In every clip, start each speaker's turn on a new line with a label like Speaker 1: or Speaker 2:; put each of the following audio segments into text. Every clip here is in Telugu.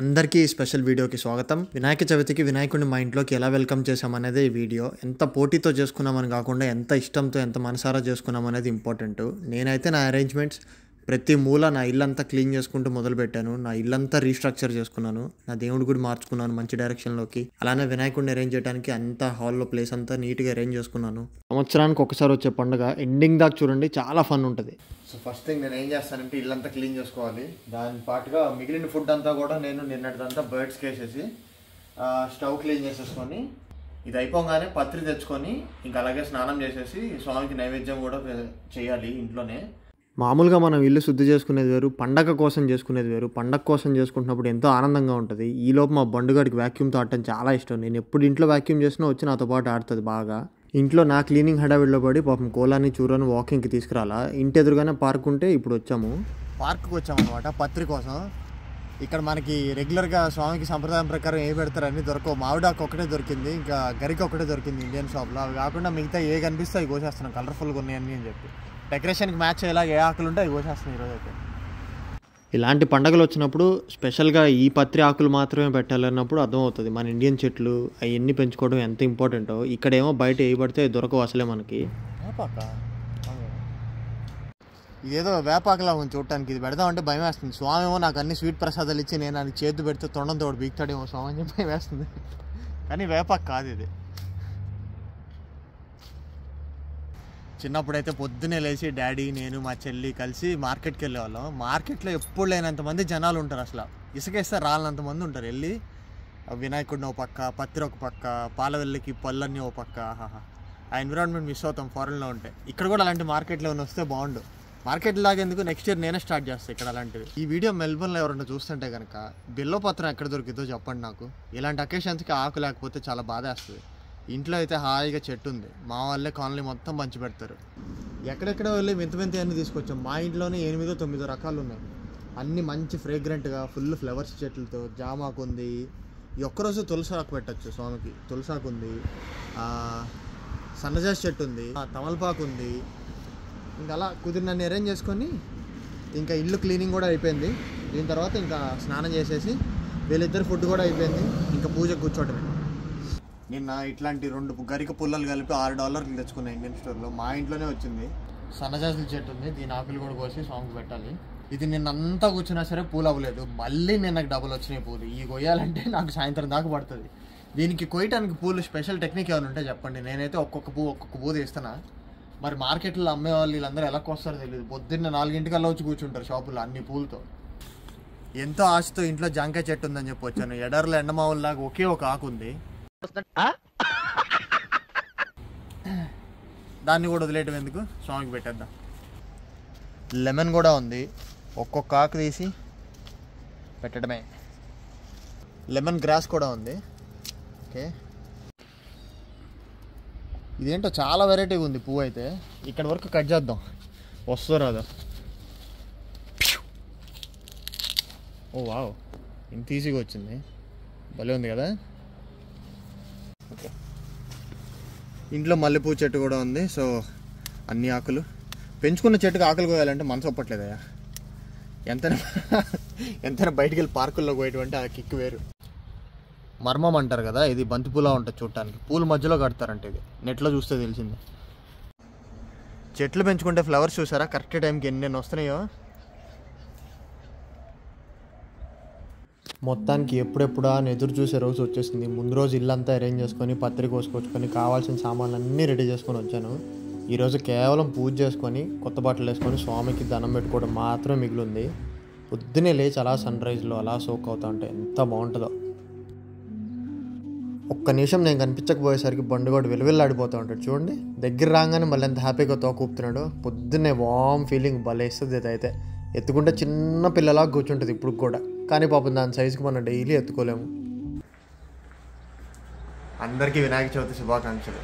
Speaker 1: అందరికీ స్పెషల్ వీడియోకి స్వాగతం. వినాయక చవితికి వినాయకుడిని మా ఇంట్లోకి ఎలా వెల్కమ్ చేసామనేదే ఈ వీడియో. ఎంత పోటీతో చేసుకున్నామని కాకుండా ఎంత ఇష్టంతో ఎంత మనసారా చేసుకున్నామనేది ఇంపార్టెంట్. నేనైతే నా అరేంజ్మెంట్స్ ప్రతి మూల నా ఇల్లంతా క్లీన్ చేసుకుంటూ మొదలుపెట్టాను. నా ఇల్లంతా రీస్ట్రక్చర్ చేసుకున్నాను. నా దేవుడి గుడి మార్చుకున్నాను మంచి డైరెక్షన్లోకి. అలానే వినాయకుడిని అరేంజ్ చేయడానికి అంతా హాల్లో ప్లేస్ అంతా నీట్గా అరేంజ్ చేసుకున్నాను. సంవత్సరానికి ఒకసారి వచ్చే పండుగ ఎండింగ్ దాకా చూడండి, చాలా ఫన్ ఉంటుంది. సో ఫస్ట్ థింగ్ నేను ఏం చేస్తానంటే ఇల్లంతా క్లీన్ చేసుకోవాలి. దాని పాటుగా మిగిలిన ఫుడ్ అంతా కూడా నేను నిన్నటిదంతా బర్డ్స్కి వేసేసి స్టవ్ క్లీన్ చేసేసుకొని ఇది అయిపోగానే పత్రి తెచ్చుకొని ఇంకా అలాగే స్నానం చేసేసి స్వామికి నైవేద్యం కూడా చేయాలి ఇంట్లోనే. మామూలుగా మనం ఇల్లు శుద్ధి చేసుకునేది వేరు, పండగ కోసం చేసుకునేది వేరు. పండగ కోసం చేసుకుంటున్నప్పుడు ఎంతో ఆనందంగా ఉంటుంది. ఈలోపు మా బండుగాడికి వ్యాక్యూమ్తో ఆడటం చాలా ఇష్టం. నేను ఎప్పుడు ఇంట్లో వ్యాక్యూమ్ చేసినా వచ్చి నాతో పాటు ఆడుతుంది బాగా. ఇంట్లో నా క్లీనింగ్ హడావిడిలో పడి పాపం కోలాని చూరని వాకింగ్కి తీసుకురాలా. ఇంటి ఎదురుగానే పార్క్ ఉంటే ఇప్పుడు వచ్చాము, పార్క్కి వచ్చామన్నమాట పత్రి కోసం. ఇక్కడ మనకి రెగ్యులర్గా స్వామికి సంప్రదాయం ప్రకారం ఏ పెడతారు అన్నీ దొరకవు. మామిడాకు ఒకటే దొరికింది, ఇంకా గరికి ఒకటే దొరికింది ఇండియన్ షాప్లో. అవి కాకుండా మిగతా ఏ కనిపిస్తే అవి కోసేస్తున్నాం, కలర్ఫుల్గా ఉన్నాయని అని చెప్పి. డెకరేషన్కి మ్యాచ్ అయ్యేలా ఏ ఆకులు ఉంటే అవి కోసేస్తున్నాయి ఈరోజు అయితే. ఇలాంటి పండుగలు వచ్చినప్పుడు స్పెషల్గా ఈ పత్రి ఆకులు మాత్రమే పెట్టాలన్నప్పుడు అర్థమవుతుంది మన ఇండియన్ చెట్లు అవన్నీ పెంచుకోవడం ఎంత ఇంపార్టెంటో. ఇక్కడేమో బయట ఏ పడితే దొరకవు అసలే మనకి. వేపాక ఇదేదో వేపాకలా ఉంది చూడటానికి. ఇది పెడదామంటే భయం వేస్తుంది. స్వామి ఏమో నాకు అన్ని స్వీట్ ప్రసాదాలు ఇచ్చి నేను అది చేతి పెడితే తొండంతో బీక్తాడేమో స్వామి అని చెప్పి భయం వేస్తుంది. కానీ వేపాక కాదు ఇది. చిన్నప్పుడైతే పొద్దున్నే లేచి డాడీ నేను మా చెల్లి కలిసి మార్కెట్కి వెళ్ళేవాళ్ళం. మార్కెట్లో ఎప్పుడు లేనంతమంది జనాలు ఉంటారు, అసలు ఇసుకేస్తే రాలనంతమంది ఉంటారు. వెళ్ళి వినాయకుడిని ఒక పక్క, పత్రి ఒక పక్క, పాలవెల్లికి పళ్ళన్నీ ఒక పక్క. ఆ ఎన్విరాన్మెంట్ మిస్ అవుతాం ఫారెన్లో ఉంటే. ఇక్కడ కూడా అలాంటి మార్కెట్లో వస్తే బాగుండు. మార్కెట్ లాగేందుకు నెక్స్ట్ ఇయర్ నేనే స్టార్ట్ చేస్తాను ఇక్కడ అలాంటివి. ఈ వీడియో మెల్బోర్న్లో ఎవరైనా చూస్తుంటే కనుక బిల్వపత్రం ఎక్కడ దొరికిద్దో చెప్పండి నాకు. ఇలాంటి అకేషన్స్కి ఆకు లేకపోతే చాలా బాధ వేస్తుంది. ఇంట్లో అయితే హాయిగా చెట్టు ఉంది, మా వాళ్ళే కాలనీ మొత్తం పంచి పెడతారు. ఎక్కడెక్కడ వెళ్ళి వింత అన్నీ తీసుకొచ్చాం. మా ఇంట్లోనే 8-9 రకాలు ఉన్నాయి. అన్నీ మంచి ఫ్రేగ్రెంట్గా ఫుల్ ఫ్లవర్స్ చెట్లతో. జామాకు ఉంది, ఈ ఒక్కరోజు తులసాకు పెట్టచ్చు స్వామికి. తులసాకు ఉంది, సన్నజాజి చెట్టు ఉంది, తమలపాకు ఉంది. ఇంకా అలా కుదిరినన్ని అరేంజ్ చేసుకొని ఇంకా ఇల్లు క్లీనింగ్ కూడా అయిపోయింది. దీని తర్వాత ఇంకా స్నానం చేసేసి వీళ్ళిద్దరు ఫుడ్ కూడా అయిపోయింది. ఇంకా పూజకు కూర్చోవటమే. నిన్న ఇట్లాంటి 2 గరిక పుల్లలు కలిపి $6 తెచ్చుకున్నాయి ఇండియన్ స్టోర్లో. మా ఇంట్లోనే వచ్చింది. సన్నజాజుల చెట్టు ఉంది, దీని ఆకులు కూడా కోసి స్వామికి పెట్టాలి. ఇది నిన్నంతా కూర్చున్నా సరే పూలు అవ్వలేదు. మళ్ళీ నిన్నకు డబుల్ వచ్చినాయి పూలు. ఈ కొయ్యాలంటే నాకు సాయంత్రం దాకా పడుతుంది. దీనికి కొయ్యటానికి పూలు స్పెషల్ టెక్నిక్ ఏమైనా ఉంటే చెప్పండి. నేనైతే ఒక్కొక్క పువ్వు తీస్తున్నా. మరి మార్కెట్లో అమ్మే వాళ్ళు వీళ్ళందరూ ఎలా కోస్తారో తెలియదు. పొద్దున్న 4 గంటలకల్లా వచ్చి కూర్చుంటారు షాపుల్లో అన్ని పూలతో. ఎంతో ఆశతో ఇంట్లో జాంకాయ చెట్టు ఉందని చెప్పి వచ్చాను. ఎడర్లో ఎండమావుల్లాగా ఒకే ఒక ఆకు ఉంది, దాన్ని కూడా వదిలేయటం ఎందుకు, స్వామికి పెట్టేద్దాం. లెమన్ కూడా ఉంది, ఒక్కొక్క ఆకు తీసి పెట్టడమే. లెమన్ గ్రాస్ కూడా ఉంది. ఓకే, ఇదేంటో చాలా వెరైటీగా ఉంది పువ్వు అయితే. ఇక్కడ వరకు కట్ చేద్దాం, వస్తుందో రాదో. ఓ వావ్, ఇంత ఈజీగా వచ్చింది, భలే ఉంది కదా. ఓకే, ఇంట్లో మల్లెపూ చెట్టు కూడా ఉంది. సో అన్ని ఆకులు పెంచుకున్న చెట్టుకి ఆకులు కోయాలంటే మనసు ఒప్పట్లేదయ్యా. ఎంతైనా బయటికి వెళ్ళి పార్కుల్లో పోయేటువంటి ఆ కిక్ వేరు. మర్మం అంటారు కదా, ఇది బంతిపూలా ఉంటుంది చూడటానికి. పూల మధ్యలో కడతారంటే ఇది నెట్లో చూస్తే తెలిసింది. చెట్లు పెంచుకుంటే ఫ్లవర్స్ చూసారా కరెక్ట్ టైంకి ఎన్ని వస్తున్నాయో. మొత్తానికి ఎప్పుడెప్పుడా అని ఎదురు చూసే రోజు వచ్చేసింది. ముందు రోజు ఇల్లంతా అరేంజ్ చేసుకొని పత్రిక కోసుకొచ్చుకొని కావాల్సిన సామాన్లు అన్నీ రెడీ చేసుకొని వచ్చాను. ఈరోజు కేవలం పూజ చేసుకొని కొత్త బట్టలు వేసుకొని స్వామికి దండం పెట్టుకోవడం మాత్రమే మిగిలింది. పొద్దునే లేచి అలా సన్ రైజ్లో అలా సోక్ అవుతా ఉంటే ఎంత బాగుంటుందో. ఒక్క నిమిషం నేను కనిపించకపోయేసరికి బండుగోడు వెలువెల్లాడిపోతూ ఉంటాడు చూడండి. దగ్గర రాగానే మళ్ళీ ఎంత హ్యాపీగా తోకూపుతున్నాడు. పొద్దున్నే వామ్ ఫీలింగ్ భలే ఇస్తుంది. ఇదైతే ఎత్తుకుంటే చిన్న పిల్లలాగా కూర్చుంటుంది ఇప్పుడు కూడా. కానీ పాపం దాని సైజుకి మనం డైలీ ఎత్తుకోలేము. అందరికీ వినాయక చవితి శుభాకాంక్షలు.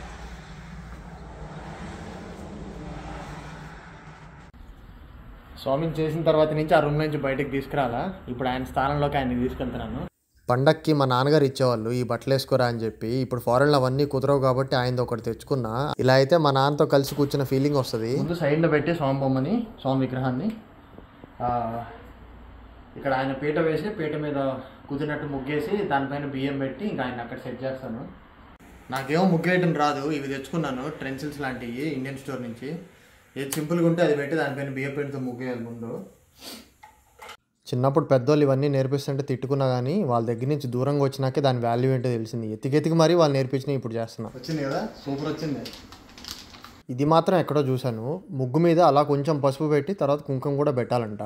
Speaker 1: స్వామిని చేసిన తర్వాత నుంచి ఆ రూమ్ నుంచి బయటకు తీసుకురాలా. ఇప్పుడు ఆయన స్థానంలోకి ఆయన తీసుకెళ్తున్నాను. పండక్కి మా నాన్నగారు ఇచ్చేవాళ్ళు ఈ బట్టలు వేసుకోరా అని చెప్పి. ఇప్పుడు ఫారెన్లో అవన్నీ కుదరవు కాబట్టి ఆయనతో ఒకటి తెచ్చుకున్నా. ఇలా అయితే మా నాన్నతో కలిసి కూర్చున్న ఫీలింగ్ వస్తుంది. ముందు సైడ్లో పెట్టి స్వామి బొమ్మని, స్వామి విగ్రహాన్ని ఇక్కడ ఆయన పీట వేసి పీట మీద కుదిరినట్టు ముగ్గేసి దానిపైన బియ్యం పెట్టి ఇంకా ఆయన అక్కడ సెట్ చేస్తాను. నాకేమో ముగ్గేయడం రాదు, ఇవి తెచ్చుకున్నాను ట్రెన్సిల్స్ లాంటివి ఇండియన్ స్టోర్ నుంచి. ఏది సింపుల్గా ఉంటే అది పెట్టి దానిపైన బియ్యం పెడితో ముగ్గేయాలి ముందు. చిన్నప్పుడు పెద్దోళ్ళు ఇవన్నీ నేర్పిస్తుంటే తిట్టుకున్నా కానీ వాళ్ళ దగ్గర నుంచి దూరంగా వచ్చినాకే దాని వాల్యూ ఏంటో తెలిసింది. ఎతికెతికి మరీ వాళ్ళు నేర్పించినా ఇప్పుడు చేస్తున్నా. వచ్చింది కదా, సూపర్ వచ్చింది. ఇది మాత్రం ఎక్కడో చూశాను, ముగ్గు మీద అలా కొంచెం పసుపు పెట్టి తర్వాత కుంకుమ కూడా పెట్టాలంట.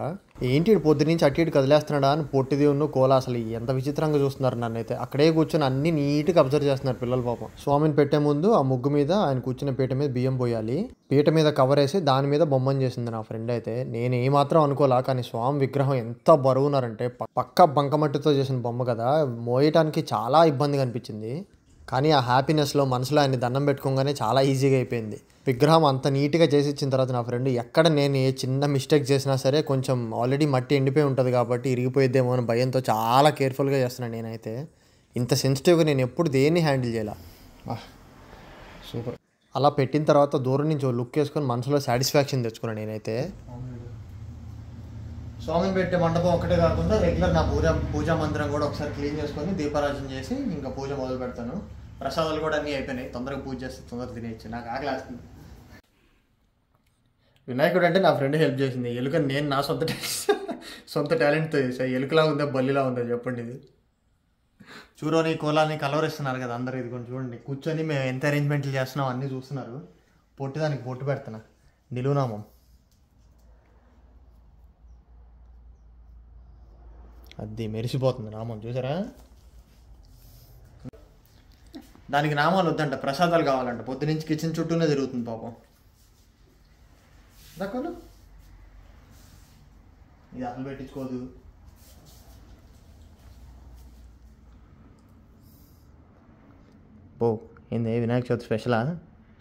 Speaker 1: ఏంటి పొద్దు నుంచి అటు ఇటు కదిలేస్తున్నాడా అని పొట్టిది ఉన్న కోల అసలు ఎంత విచిత్రంగా చూస్తున్నారు నన్ను అయితే. అక్కడే కూర్చొని అన్ని నీట్గా అబ్జర్వ్ చేస్తున్నారు పిల్లలు పాపం. స్వామిని పెట్టే ముందు ఆ ముగ్గు మీద ఆయన కూర్చున్న పీట మీద బియ్యం పోయాలి. పీట మీద కవర్ వేసి దాని మీద బొమ్మని చేసింది నా ఫ్రెండ్ అయితే. నేను ఏమాత్రం అనుకోలే, కానీ స్వామి విగ్రహం ఎంత బరువున్నారంటే పక్క బంకమట్టితో చేసిన బొమ్మ కదా, మోయటానికి చాలా ఇబ్బందిగా అనిపించింది. కానీ ఆ హ్యాపీనెస్లో మనసులో ఆయన దండం పెట్టుకోగానే చాలా ఈజీగా అయిపోయింది. విగ్రహం అంత నీట్గా చేసి ఇచ్చిన తర్వాత నా ఫ్రెండ్ ఎక్కడ నేను ఏ చిన్న మిస్టేక్ చేసినా సరే కొంచెం ఆల్రెడీ మట్టి ఎండిపోయి ఉంటుంది కాబట్టి ఇరిగిపోయిద్దేమో అని భయంతో చాలా కేర్ఫుల్గా చేస్తున్నాను నేనైతే. ఇంత సెన్సిటివ్గా నేను ఎప్పుడు దేన్ని హ్యాండిల్ చేయాల. సూపర్. అలా పెట్టిన తర్వాత దూరం నుంచి లుక్ వేసుకొని మనసులో సాటిస్ఫాక్షన్ తెచ్చుకున్నాను నేనైతే. స్వామిని పెట్టే మండపం ఒకటే కాకుండా రెగ్యులర్ నా పూజా మందిరం కూడా ఒకసారి క్లీన్ చేసుకొని దీపారాజన చేసి ఇంకా పూజ మొదలు పెడతాను. ప్రసాదాలు కూడా అన్నీ అయిపోయినాయి, తొందరగా పూజ చేస్తే తొందరగా తినేయచ్చు, నాకు ఆకలి వేస్తుంది. వినాయకుడు అంటే నా ఫ్రెండ్ హెల్ప్ చేసింది. ఎలుక నేను నా సొంత టాలెంట్తో చేసాను. ఎలుకలా ఉందా బల్లిలా ఉందా చెప్పండి. ఇది చూరోని కోలాని కలవరిస్తున్నారు కదా అందరూ. ఇది కొంచెం చూడండి, కూర్చొని మేము ఎంత అరేంజ్మెంట్లు చేస్తున్నాం అన్నీ చూస్తున్నారు. పొట్టిదానికి బొట్టు పెడుతున్నా, నిలువునామం. అది మెరిసిపోతుంది నామం, చూసారా? దానికి నామాలు వద్దంట, ప్రసాదాలు కావాలంట. పొద్దునుంచి కిచెన్ చుట్టూనే తిరుగుతుంది పాపం. దక్కలు ఇది అసలు పెట్టించుకోదు. బో ఏంది వినాయక చవితి స్పెషలా?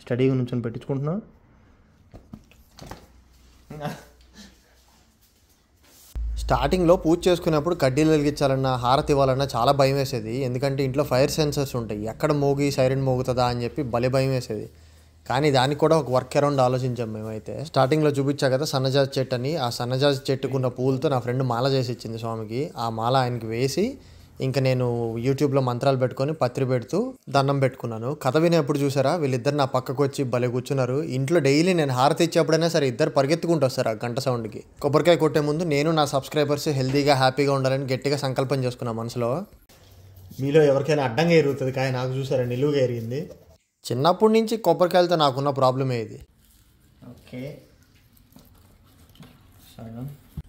Speaker 1: స్టడీగా నుంచి పెట్టించుకుంటున్నావు. స్టార్టింగ్లో పూజ చేసుకునేప్పుడు కడ్డీలు వెలిగించాలన్నా హారతి ఇవ్వాలన్నా చాలా భయం వేసేది. ఎందుకంటే ఇంట్లో ఫైర్ సెన్సర్స్ ఉంటాయి, ఎక్కడ మోగి సైరన్ మోగుతుందా అని చెప్పి భలే భయం వేసేది. కానీ దానికి కూడా ఒక వర్క్ అరౌండ్ ఆలోచించాం మేమైతే. స్టార్టింగ్లో చూపించా కదా సన్నజాజి చెట్టు అని, ఆ సన్నజాజి చెట్టుకున్న పూలతో నా ఫ్రెండ్ మాల చేసి ఇచ్చింది స్వామికి. ఆ మాల ఆయనకి వేసి ఇంకా నేను యూట్యూబ్లో మంత్రాలు పెట్టుకొని పత్రి పెడుతూ దండం పెట్టుకున్నాను. కథ వినేప్పుడు చూసారా వీళ్ళిద్దరు నా పక్కకు వచ్చి భలే కూర్చున్నారు. ఇంట్లో డైలీ నేను హారతి ఇచ్చేప్పుడైనా సరే ఇద్దరు పరిగెత్తుకుంటూ వస్తారు ఆ గంట సౌండ్కి. కొబ్బరికాయ కొట్టే ముందు నేను నా సబ్స్క్రైబర్స్ హెల్తీగా హ్యాపీగా ఉండాలని గట్టిగా సంకల్పం చేసుకున్నాను మనసులో. మీలో ఎవరికైనా అడ్డంగా ఎరుగుతుంది కాయ, నాకు చూసారా నిలువుగా ఎరిగింది. చిన్నప్పటి నుంచి కొబ్బరికాయలతో నాకున్న ప్రాబ్లమే ఇది. ఓకే,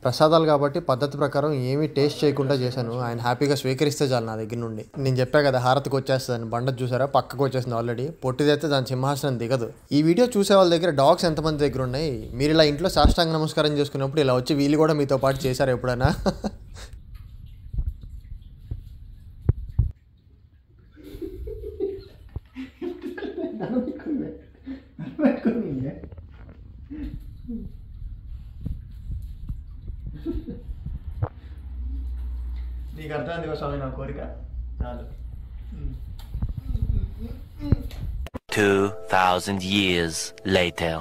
Speaker 1: ప్రసాదాలు కాబట్టి పద్ధతి ప్రకారం ఏమీ టేస్ట్ చేయకుండా చేశాను. ఆయన హ్యాపీగా స్వీకరిస్తే చాలు నా దగ్గర నుండి. నేను చెప్పా కదా హారతికి వచ్చేస్తుందని, బండ చూసారా పక్కకు వచ్చేసింది ఆల్రెడీ. పొట్టిదైతే దాని సింహాసనం దిగదు. ఈ వీడియో చూసే వాళ్ళ దగ్గర డాగ్స్ ఎంతమంది దగ్గర ఉన్నాయి? మీరు ఇలా ఇంట్లో సాష్టాంగ నమస్కారం చేసుకున్నప్పుడు ఇలా వచ్చి వీళ్ళు కూడా మీతో పాటు చేశారు ఎప్పుడైనా? నీకు అర్థమైంది స్వామి నా కోరిక, చాలు.
Speaker 2: 2000 years later.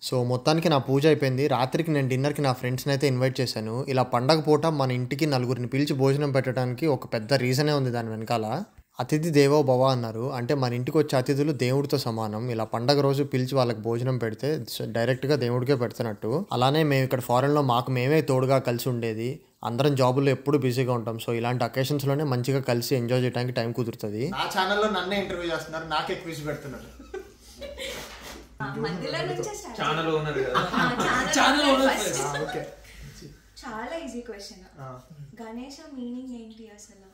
Speaker 1: సో మొత్తానికి నా పూజ అయిపోయింది. రాత్రికి నేను డిన్నర్కి నా ఫ్రెండ్స్ని అయితే ఇన్వైట్ చేశాను. ఇలా పండగ పూట మన ఇంటికి నలుగురిని పిలిచి భోజనం పెట్టడానికి ఒక పెద్ద రీజనే ఉంది దాని వెనకాల. అతిథి దేవో భవ అన్నారు. అంటే మన ఇంటికి వచ్చే అతిథులు దేవుడితో సమానం. ఇలా పండగ రోజు పిలిచి వాళ్ళకి భోజనం పెడితే డైరెక్ట్గా దేవుడికే పెడుతున్నట్టు. అలానే మేము ఇక్కడ ఫారెన్లో మాకు మేమే తోడుగా కలిసి ఉండేది. అందరం జాబుల్లో ఎప్పుడు బిజీగా ఉంటాం. సో ఇలాంటి అకేషన్స్లోనే మంచిగా కలిసి ఎంజాయ్ చేయడానికి టైం కుదురుతుంది. నా ఛానల్లో నన్నే ఇంటర్వ్యూ చేస్తున్నారు, నాకే క్విజ్ పెడుతున్నారు.
Speaker 3: చాలా ఈజీ క్వశ్చన్. గణేష మీనింగ్ ఏంటి అసలు?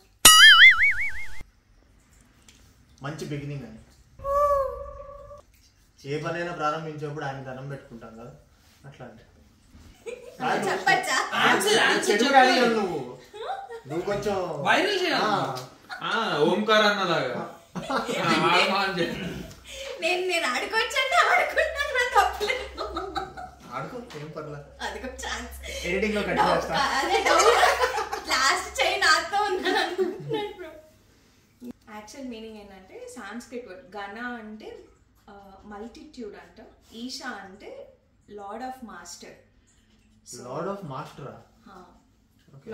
Speaker 1: మంచి బిగినింగ్ అని. ఏ పనైనా ప్రారంభించేప్పుడు ఆయన దండం పెట్టుకుంటాం కదా, అట్లా అంటే నువ్వు కొంచెం
Speaker 4: ఓంకారాన్న లాగా
Speaker 3: నేను ఆడుకోవచ్చంటే ఆడుకుంటాను, తప్పలేదు.
Speaker 1: ఆడుకో, ఏం పర్లేదు.
Speaker 3: అదిగో ఛాన్స్
Speaker 1: ఎడిటింగ్ లో కట్ చేస్తా.
Speaker 3: లాస్ట్ చేయి నాతో ఉన్నాను అనుకుంటున్నాను. యాక్చువల్ మీనింగ్ ఏంటంటే సాంస్క్రిట్ వర్డ్. గణ అంటే మల్టిట్యూడ్ అంట. ఈషా అంటే lord of master.
Speaker 1: Lord of మాస్టరా?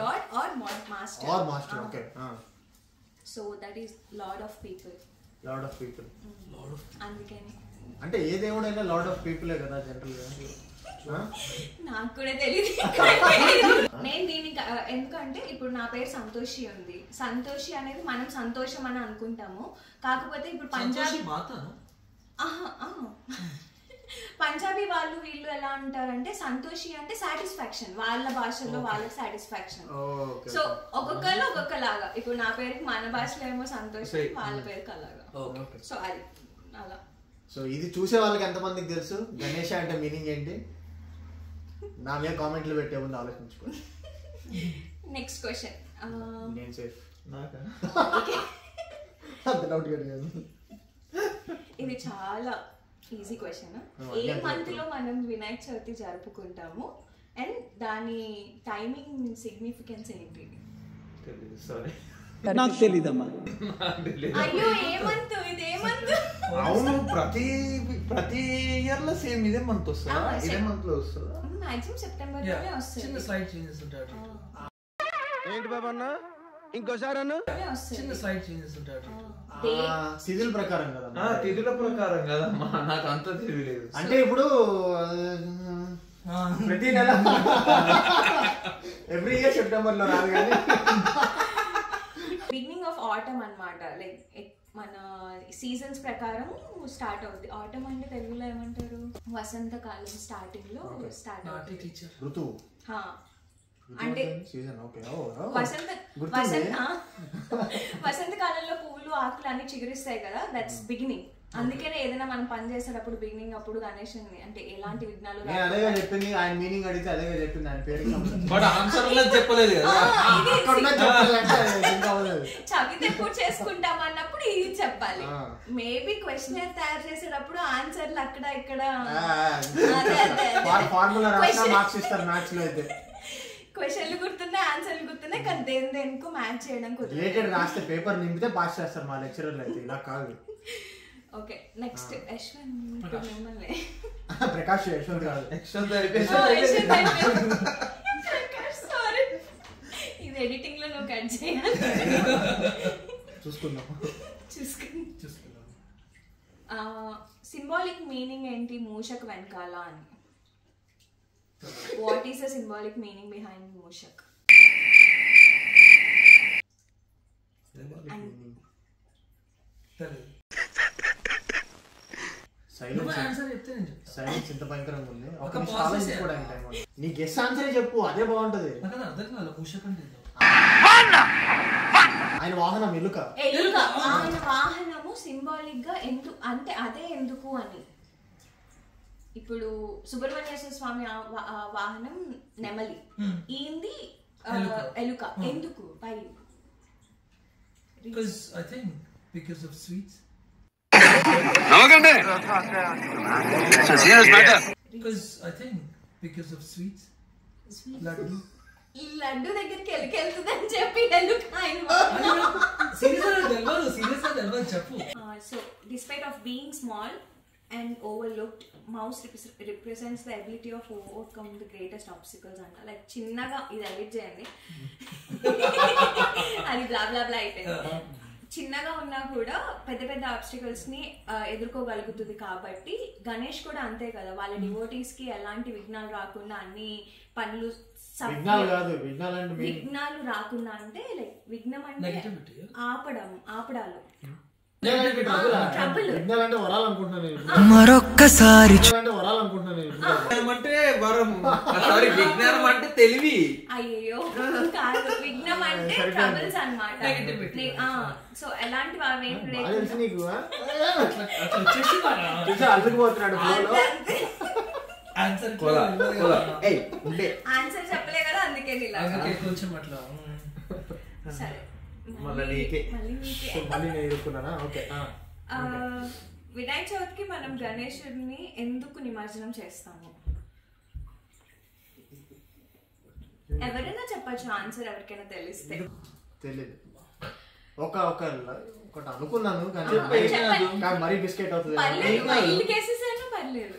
Speaker 3: Lord or master.
Speaker 1: Or master, okay.
Speaker 3: So that is Lord of people.
Speaker 1: Lord of people.
Speaker 3: అందుకని
Speaker 1: అంటే ఏ దేవుడైనా లార్డ్ ఆఫ్ పీపులే కదా జనరల్ గా.
Speaker 3: నాకు కూడా తెలియదు. నేను దీన్ని ఎందుకంటే ఇప్పుడు నా పేరు సంతోషి ఉంది. సంతోషి అనేది మనం సంతోషం అని అనుకుంటాము. కాకపోతే ఇప్పుడు పంజాబీ వాళ్ళు వీళ్ళు ఎలా అంటారంటే సంతోషి అంటే సాటిస్ఫాక్షన్, వాళ్ళ భాషలో వాళ్ళకి సాటిస్ఫాక్షన్. సో ఒక్కొక్కరు ఒక్కొక్కలాగా. ఇప్పుడు నా పేరుకి మన భాషలో ఏమో సంతోషి, వాళ్ళ పేరుకి అలాగా. సో అది అలా.
Speaker 1: సో ఇది చూసే వాళ్ళకి ఎంతమందికి తెలుసు గణేష అంటే మీనింగ్ ఏంటి? నా మీద కామెంట్లు పెట్టే ముందు ఆలోచించుకోండి.
Speaker 3: Next question.
Speaker 1: నేను సేఫ్.
Speaker 3: ఇది చాలా ఈజీ క్వశ్చన్. ఏ మంత్ లో మనం వినాయక చవితి జరుపుకుంటాము అండ్ దాని టైమింగ్ సిగ్నిఫికెన్స్ ఏంటి?
Speaker 4: నాకు తెలీదమ్మా.
Speaker 3: అయ్యో ఏ మంత్ ఇది? ఏ మంత్?
Speaker 5: అవును, ప్రతి ఇయర్ లో సేమ్ ఇదే మంత్ వస్తుందా? ఇదే మంత్ లో వస్తుందా?
Speaker 3: మాక్సిమం సెప్టెంబర్ లోనే వస్తుంది.
Speaker 4: చిన్న స్లైడ్ చేంజెస్ ఉంటాడు.
Speaker 6: ఏంటి బాబా అన్న ఇంకోసారి అన్న
Speaker 4: చిన్న స్లైడ్ చేంజెస్ ఉంటాడు.
Speaker 1: సీజన్ ప్రకారం కదా,
Speaker 5: తిథుల ప్రకారం కదమ్మా. నాకు అంత తెలియలేదు.
Speaker 1: అంటే ఇప్పుడు ప్రతి నెల ఎవ్రీ ఇయర్ సెప్టెంబర్ లో రాదు కానీ
Speaker 3: బిగినింగ్ ఆఫ్ ఆటమ్ అన్నమాట. లైక్ మన సీజన్స్ ప్రకారం స్టార్ట్ అవుతుంది. ఆటమ్ అంటే తెలుగులో ఏమంటారు? వసంతకాలం స్టార్టింగ్ లో స్టార్ట్ అవుతుంది.
Speaker 1: ఋతువు
Speaker 3: అంటే వసంతకాలంలో పువ్వులు ఆకులు అన్ని చిగురిస్తాయి కదా, దట్స్ బిగినింగ్. అందుకనే ఏదైనా మనం పని చేసేటప్పుడు బిగినింగ్ అప్పుడు గణేష్ అంటే ఎలాంటి విఘ్నాలు
Speaker 1: అదేగా చెప్పింది. ఆయన మీనింగ్ అడిగితే అదేగా చెప్పింది. ఆయన పేరు
Speaker 5: చెప్పలేదు కదా.
Speaker 3: చదివితే కూడా చేసుకుంటాం అన్నప్పుడు ఇది చెప్పాలి. మేబీ క్వశ్చన్ తయారు చేసేటప్పుడు ఆన్సర్లు అక్కడ ఇక్కడ
Speaker 1: ఫార్ములా మార్క్స్ ఇస్తారు మ్యాథ్స్ లో అయితే.
Speaker 3: క్వశ్చన్లు గుర్తున్నాయి, ఆన్సర్లు గుర్తున్నాయి, కానీ దేనికో మ్యాచ్ చేయడం
Speaker 1: రిలేటెడ్ రాస్తే పేపర్ నింపితే పాస్ చేస్తారు మా లెక్చరర్లు అయితే. ఇలా కాదు.
Speaker 3: Okay next Yashwant.
Speaker 1: ప్రకాష్ యశ్వంత్ కాదు.
Speaker 3: సారీ, ఇది ఎడిటింగ్ లో నువ్వు కట్ చేయాలి.
Speaker 1: చూసుకుందాం.
Speaker 3: సింబాలిక్ మీనింగ్ ఏంటి మూషక్ వెనకాల అని? What is the symbolic meaning behind Mushak?
Speaker 1: Silence ఎంత భయంకరంగా ఉంది. నీ గెస్ ఆన్సర్ చెప్పు, అదే బాగుంటది. ఆయన వాహనం ఎలుక.
Speaker 3: ఆయన వాహనము సింబాలిక్ గా ఎందుకు అంటే అదే ఎందుకు అని. ఇప్పుడు సుబ్రహ్మణ్యేశ్వర స్వామి వాహనం నెమలి, ఈంది ఎలుక. ఎందుకు? Why?
Speaker 4: Because I think because of sweets.
Speaker 6: నమ్మకండి. Serious matter.
Speaker 4: Because I think because of sweets.
Speaker 3: లడ్డు దగ్గరికి వెళ్తుందని చెప్పి ఎలుక ఆయన.
Speaker 4: సీరియస్ గా చెప్పు.
Speaker 3: So despite of being small and overlooked, mouse represents the ability of overcome the greatest obstacles అంట. లైక్ చిన్నగా ఇది ఎడిట్ చేయండి, అది బ్లా బ్లా బ్లా అయిపోయింది. చిన్నగా ఉన్నా కూడా పెద్ద పెద్ద ఆబ్స్టికల్స్ ని ఎదుర్కోగలుగుతుంది. కాబట్టి గణేష్ కూడా అంతే కదా, వాళ్ళ డివోటీస్ కి ఎలాంటి విఘ్నాలు రాకుండా అన్ని పనులు విఘ్నాలు రాకుండా అంటే లైక్ విఘ్నం అంటే ఆపడాలు.
Speaker 6: మరొక్కసారి
Speaker 5: విజ్ఞానం అంటే తెలివి.
Speaker 3: అయ్యో కాదు, విఘ్నం అంటే ట్రబుల్స్ అన్నమాట. సో ఎలాంటి ఆన్సర్ చెప్పలే కదా, అందుకే
Speaker 4: కొంచెం అట్లా.
Speaker 3: సరే వినాయక చవితికి మనం గణేశుడిని ఎందుకు నిమజ్జనం చేస్తాము? ఎవరైనా చెప్పచ్చు ఆన్సర్, ఎవరికైనా తెలిస్తే.
Speaker 1: తెలియదు. ఒకటి అనుకున్నాను కానీ మరీ బిస్కెట్ అవుతుంది.
Speaker 3: పర్లేదు.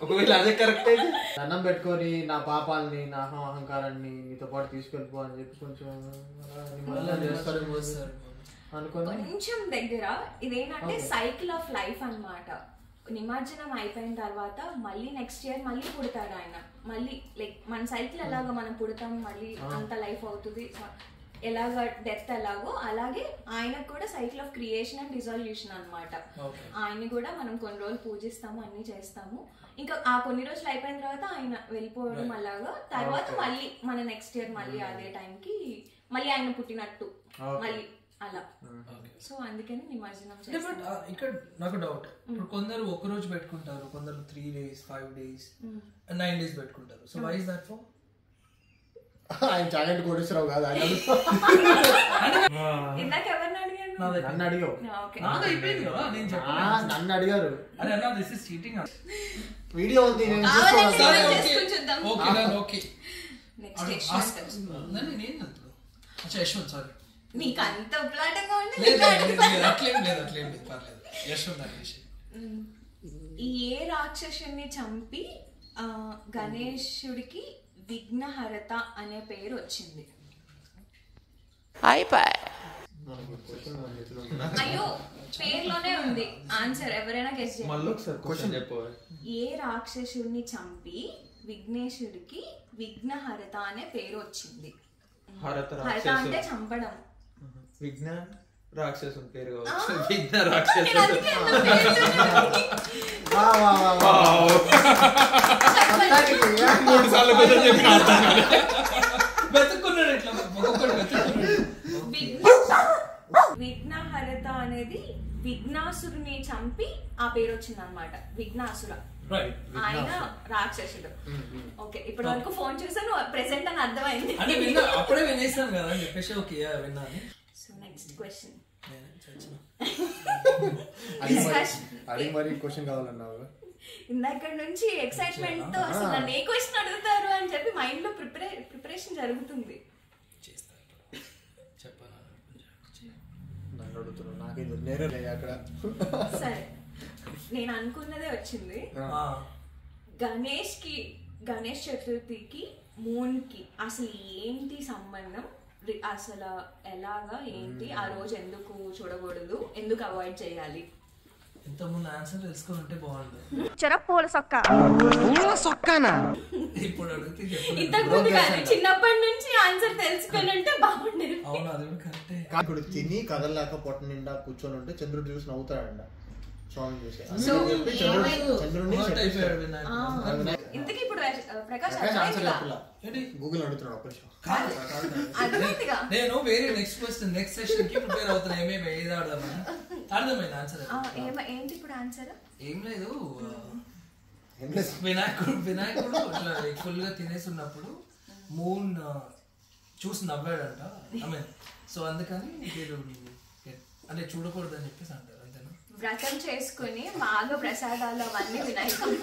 Speaker 5: ఒకవేళ అదే కరెక్ట్ అయితే
Speaker 1: దండం పెట్టుకొని నా పాపాలని నా అహంకారాన్ని నీతో పాటు తీసుకెళ్ళిపో అని చెప్పి కొంచెం అనుకోని
Speaker 3: కొంచెం దగ్గర ఇదేంటంటే సైకిల్ ఆఫ్ లైఫ్ అన్నమాట. నిమజ్జనం అయిపోయిన తర్వాత మళ్ళీ నెక్స్ట్ ఇయర్ మళ్ళీ పుడతాడు ఆయన. మళ్ళీ లైక్ మన సైకిల్ ఎలాగో మనం పుడతాం, మళ్ళీ అంత లైఫ్ అవుతుంది, ఎలాగ డెత్ ఎలాగో అలాగే ఆయనకు కూడా సైకిల్ ఆఫ్ క్రియేషన్ అండ్ డిజాల్యూషన్ అన్నమాట. ఆయన్ని కూడా మనం కొన్ని రోజులు పూజిస్తాము, అన్ని చేస్తాము. ఇంకా ఆ కొన్ని రోజులు అయిపోయిన తర్వాత ఆయన వెళ్ళిపోవడం అలాగా. తర్వాత మళ్ళీ మన నెక్స్ట్ ఇయర్ మళ్ళీ అదే టైంకి మళ్ళీ ఆయన పుట్టినట్టు మళ్ళీ అలా. సో అందుకని నిమజ్జనం చేస్తాం.
Speaker 4: ఇక్కడ నాకు డౌట్, ఇప్పుడు కొందరు ఒక రోజు పెట్టుకుంటారు, కొందరు 3 days 5 days 9 days పెట్టుకుంటారు. So why is that for?
Speaker 1: ఆయన చాగంటి కోటేశ్వరరావు కాదు, ఆయన
Speaker 3: ఇందాక ఎవరిని అడిగాను?
Speaker 1: నన్ను అడిగావు. నన్ను అడిగారు. వీడియో ఉంది
Speaker 4: యశ్వంత్, సారీ.
Speaker 3: నీకు అంత ఉప్లాటంగా ఉంది. ఏ రాక్షసుని చంపి గణేశుడికి విఘ్నహరత అనే పేరు వచ్చింది? అయ్యో పేర్లోనే ఉంది ఆన్సర్, ఎవరైనా గెస్ చేయండి. ఏ రాక్షసుడిని చంపి విఘ్నేశుడికి విఘ్నహరత అనే పేరు వచ్చింది? హరత అంటే చంపడం.
Speaker 5: విఘ్న రాక్షసుని పేరు కావచ్చు. విఘ్న రాక్షసు
Speaker 3: విఘ్నహరత అనేది విఘ్నాసురుని చంపి ఆ పేరు వచ్చింది అనమాట. విఘ్నాసుర ఆయన రాక్షసుడు. ఓకే, ఇప్పటి వరకు ఫోన్ చూసాను, ప్రెసెంట్ అని అర్థమైంది.
Speaker 4: అప్పుడే వినేసాను కదా అని చెప్పేసి ఓకే విన్నాను.
Speaker 3: So next question.
Speaker 1: అడిగి మరి క్వశ్చన్ కావాలన్నావు.
Speaker 3: ఇందాక నుంచి ఎక్సైట్మెంట్ తో అసలు నన్ను ఏ క్వశ్చన్ అడుగుతారు అని చెప్పి మైండ్ లో ప్రిపరేషన్ జరుగుతుంది. సరే, నేను అనుకున్నదే వచ్చింది. గణేష్ చతుర్థికి మూన్ కి అసలు ఏంటి సంబంధం? అసలు ఎలాగా ఏంటి? ఆ రోజు ఎందుకు చూడకూడదు, ఎందుకు అవాయిడ్ చేయాలి?
Speaker 4: ఇంతకుముందు ఆన్సర్ తెలుసుకుని ఉంటే బాగుంటుంది. ఇప్పుడు అడిగితే
Speaker 3: ఇంతకుముందు కాదు, చిన్నప్పటి నుంచి ఆన్సర్ తెలుసుకుని ఉంటే బాగుండేది.
Speaker 4: అవును, అది కూడా కరెక్టే.
Speaker 1: ఇప్పుడు తిని కదలలేక పొట్ట నిండా కూర్చొని ఉంటే చంద్రుడు చూసి నవ్వుతాడంట స్వామి చూసి.
Speaker 3: ఇంతకీ ఇప్పుడు ప్రకాష్
Speaker 1: గూగుల్ అడుగుతున్నాడు.
Speaker 4: నేను వేరే నెక్స్ట్ క్వశ్చన్ నెక్స్ట్ సెషన్ కి ప్రిపేర్ అవుతున్నా. ఏమేమి ఏది ఆడదామని అర్థమైంది ఆన్సర్.
Speaker 3: ఏంటి ఇప్పుడు ఆన్సర్?
Speaker 4: ఏం లేదు, వినాయకుడు ఇట్లా ఫుల్ గా తినేసి ఉన్నప్పుడు మూన్ చూసి నవ్వాడంట. ఐ మీన్ సో అందుకని అంటే చూడకూడదని చెప్పేసి అంటారు. అంతేనా?
Speaker 3: వ్రతం చేసుకుని బాగా ప్రసాదాలు అవన్నీ వినాయకుడు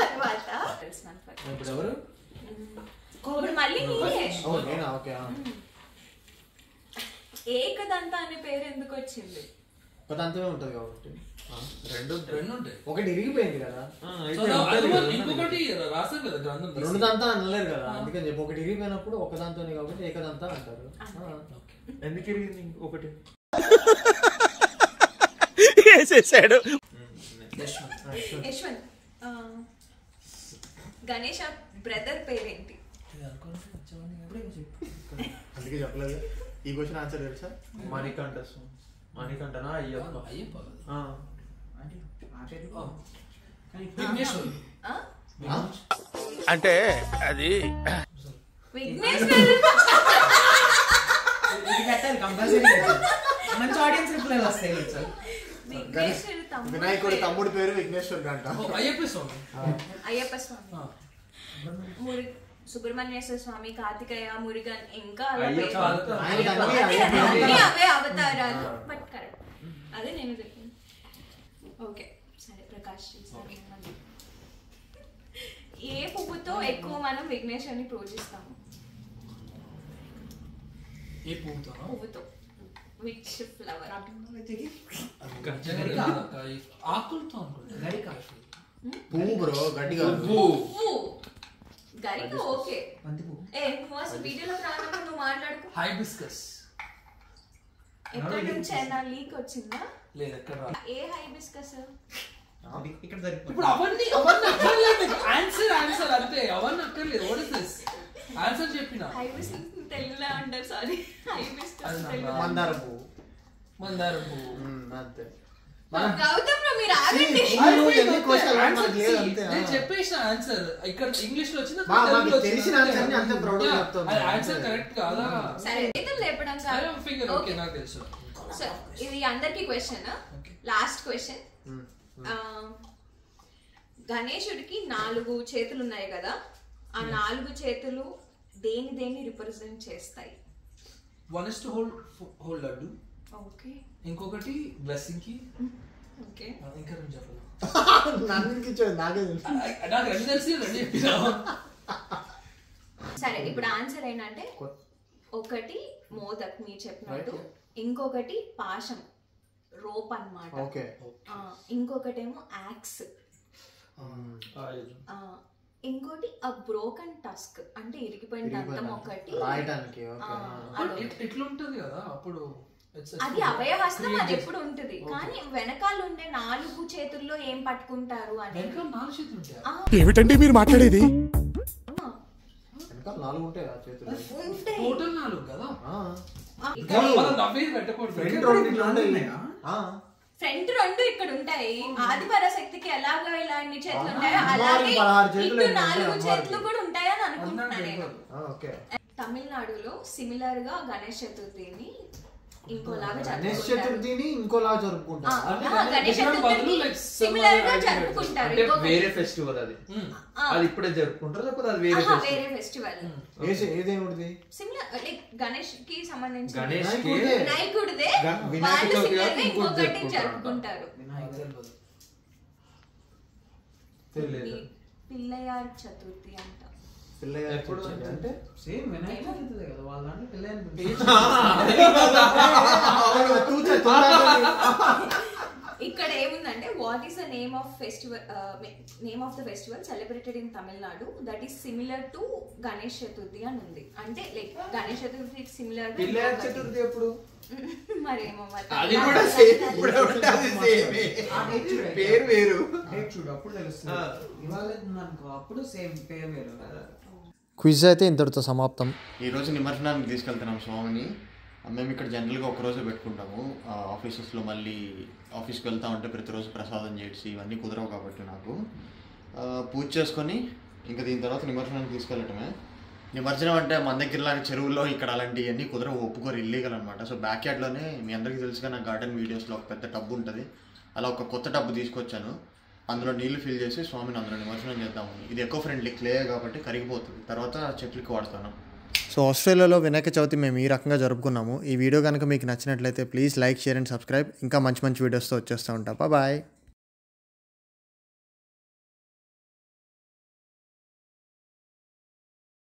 Speaker 3: తర్వాత మళ్ళీ ఏకదంత అనే పేరు ఎందుకు వచ్చింది?
Speaker 1: ఒకదంతమే ఉంటది కాబట్టి.
Speaker 5: రెండు ఉంటాయి.
Speaker 1: ఒకటి ఇరిగిపోయింది కదా,
Speaker 4: ఇంకొకటి రాశారు కదా గ్రంథం.
Speaker 1: రెండు దంతా అనలేరు కదా, అందుకని చెప్పి ఒకటి ఇరిగిపోయినప్పుడు ఒకదాంతోనే కాబట్టి ఏకదంతా అంటారు.
Speaker 5: ఎందుకు ఇరిగింది ఒకటి?
Speaker 3: యశ్వంత్, గణేష్ బ్రదర్ పేరేంటి?
Speaker 1: అందుకే చెప్పలేదు. ఈ క్వశ్చన్ ఆన్సర్ తెలుసా?
Speaker 5: మణికంఠనా? అయ్యప్ప.
Speaker 6: అంటే అది
Speaker 1: వినాయకుడి తమ్ముడు పేరు విఘ్నేశ్వరుడు అంట.
Speaker 4: అయ్యప్ప స్వామి.
Speaker 3: సుబ్రహ్మణ్యేశ్వర స్వామి, కార్తికేయ, మురుగన్, ఇంకా
Speaker 5: అవే
Speaker 3: అవతారాలు. బట్ కరెక్ట్, అదే నేను చెప్పింది. ఓకే సరే ప్రకాష్, ఏ పువ్వుతో ఎక్కువ మనం విఘ్నేశ్వరుని పూజిస్తాము?
Speaker 4: ఏ పువ్వుతో?
Speaker 3: Which flower?
Speaker 4: ఆకులతో అనుకుంటా.
Speaker 1: పువ్వు బ్రో గట్టిగా
Speaker 3: పువ్వు గరిక ఓకే నువ్వు అసలు వీడియోలో రానప్పుడు నువ్వు మాట్లాడుకో.
Speaker 4: హైబిస్కస్.
Speaker 3: ఎక్కడి నుంచి అయినా లీక్ వచ్చిందా?
Speaker 4: లేదు ఎక్కడ రాలేదు.
Speaker 3: ఏ హైబిస్కస్?
Speaker 4: ఇప్పుడు అవన్నీ అక్కర్లేదు. ఆన్సర్ అంతే, అవన్నీ అక్కర్లేదు. What is this? ఆన్సర్ చెప్పిన.
Speaker 3: హైబిస్కస్ తెలుగులో అంటారు. సారీ, హైబిస్కస్
Speaker 1: మందార పువ్వు.
Speaker 4: మందార పువ్వు
Speaker 1: అంతే.
Speaker 3: గౌతమ్ మీరు ఆగండి.
Speaker 4: నేను చెప్పేసిన ఆన్సర్ ఇక్కడ ఇంగ్లీష్ లో వచ్చింది, ఆన్సర్ కరెక్ట్ కాదా?
Speaker 3: సరే చేతులు లేపడం కాదు,
Speaker 4: ఫింగర్ ఓకే నాకు తెలుసు.
Speaker 3: ఇది అందరికి క్వశ్చన్, లాస్ట్ క్వశ్చన్. గణేశుడికి 4 చేతులు ఉన్నాయి కదా, ఆ 4 చేతులు దేని రిప్రజెంట్ చేస్తాయి?
Speaker 4: One is to hold laddu.
Speaker 3: Okay.
Speaker 4: ఇంకొకటి బ్లెస్సింగ్ కి.
Speaker 3: ఓకే.
Speaker 4: ఇంకా రెండు చెప్పాలి. నాకు రెండు తెలిసి రెండు చెప్పినా.
Speaker 3: సరే ఇప్పుడు ఆన్సర్ ఏంటంటే ఒకటి మోదక్ మీరు చెప్పినట్టు, ఇంకొకటి పాశం రోప్ అన్నమాట, ఇంకొకటేమో యాక్స్, ఇంకోటి ఆ బ్రోకన్ టస్క్ అంటే ఇరిగిపోయిన దంతం ఒకటి.
Speaker 4: ఎట్లుంటది కదా అప్పుడు
Speaker 3: అది అవయవస్తం, అది ఎప్పుడు ఉంటది. కానీ వెనకాల ఉండే 4 చేతుల్లో ఏం పట్టుకుంటారు అని.
Speaker 6: ఏమిటండి మీరు మాట్లాడేది?
Speaker 4: టోటల్ 4 కదా.
Speaker 3: ఫ్రంట్ 2 ఇక్కడ ఉంటాయి. ఆదిపరాశక్తికి ఎలాగో ఇలాంటి చేతులు ఉంటాయో అలాగే ఇటు 4 చేతులు కూడా ఉంటాయని అనుకుంటున్నాను నేను. తమిళనాడులో సిమిలర్ గా గణేష్ చతుర్థిని ఇంకోలాగా జరుపుకుంటారు.
Speaker 5: వేరే ఫెస్టివల్ అది ఇప్పుడే జరుపుకుంటారు, లేకపోతే అది వేరే
Speaker 3: ఫెస్టివల్. సిమిలర్ లైక్ గణేష్ కి సంబంధించి వినాయకుడిదే ఇంకొకటి జరుపుకుంటారు. పిల్లయార్ చతుర్థి అంట.
Speaker 5: అంటే సేమ్ వినాయక చతుర్థి కదా వాళ్ళ దాంట్లో పిల్లయార్.
Speaker 3: ఇక్కడ ఏముందంటే what is the name of the festival celebrated in Tamil Nadu that is similar to Ganesh Chaturthi అని ఉంది. అంటే లైక్ గణేష్ చతుర్థి సిమిలర్
Speaker 5: పిల్లయార్ చతుర్థి ఎప్పుడు
Speaker 3: మరేమో
Speaker 5: అది కూడా సేమ్ పేరు వేరు
Speaker 7: చూడు అప్పుడు తెలుస్తుంది. ఇవాళ అప్పుడు సేమ్ పేరు వేరు.
Speaker 1: క్విజ్ అయితే ఇంతటితో సమాప్తం. ఈరోజు నిమజ్జనానికి తీసుకెళ్తున్నాం స్వామిని. మేము ఇక్కడ జనరల్గా ఒకరోజే పెట్టుకుంటాము. ఆఫీసెస్లో మళ్ళీ ఆఫీస్కి వెళ్తూ ఉంటే ప్రతిరోజు ప్రసాదం చేసి ఇవన్నీ కుదరవు కాబట్టి నాకు పూజ చేసుకొని ఇంకా దీని తర్వాత నిమజ్జనానికి తీసుకెళ్ళటమే. నిమజ్జనం అంటే మన దగ్గరలాగా చెరువుల్లో ఇక్కడ అలాంటివన్నీ కుదరవు, ఒప్పుకోరు, ఇల్లీగల్ అనమాట. సో బ్యాక్ యార్డ్లోనే మీ అందరికీ తెలుసుగా నా గార్డెన్ వీడియోస్లో ఒక పెద్ద టబ్ ఉంటుంది, అలా ఒక కొత్త టబ్ తీసుకొచ్చాను. అందులో నీళ్లు ఫిల్ చేసి స్వామిని అందులో నిమజ్జనం చేద్దాము. ఇది ఎకో ఫ్రెండ్లీ క్లే కాబట్టి కరిగిపోతుంది, తర్వాత చెట్లకి వాడతాను. సో ఆస్ట్రేలియాలో వినాయక చవితి మేము ఈ రకంగా జరుపుకున్నాము. ఈ వీడియో కనుక మీకు నచ్చినట్లయితే please like, share and subscribe. ఇంకా మంచి మంచి వీడియోస్తో వచ్చేస్తూ ఉంటా. బాయ్.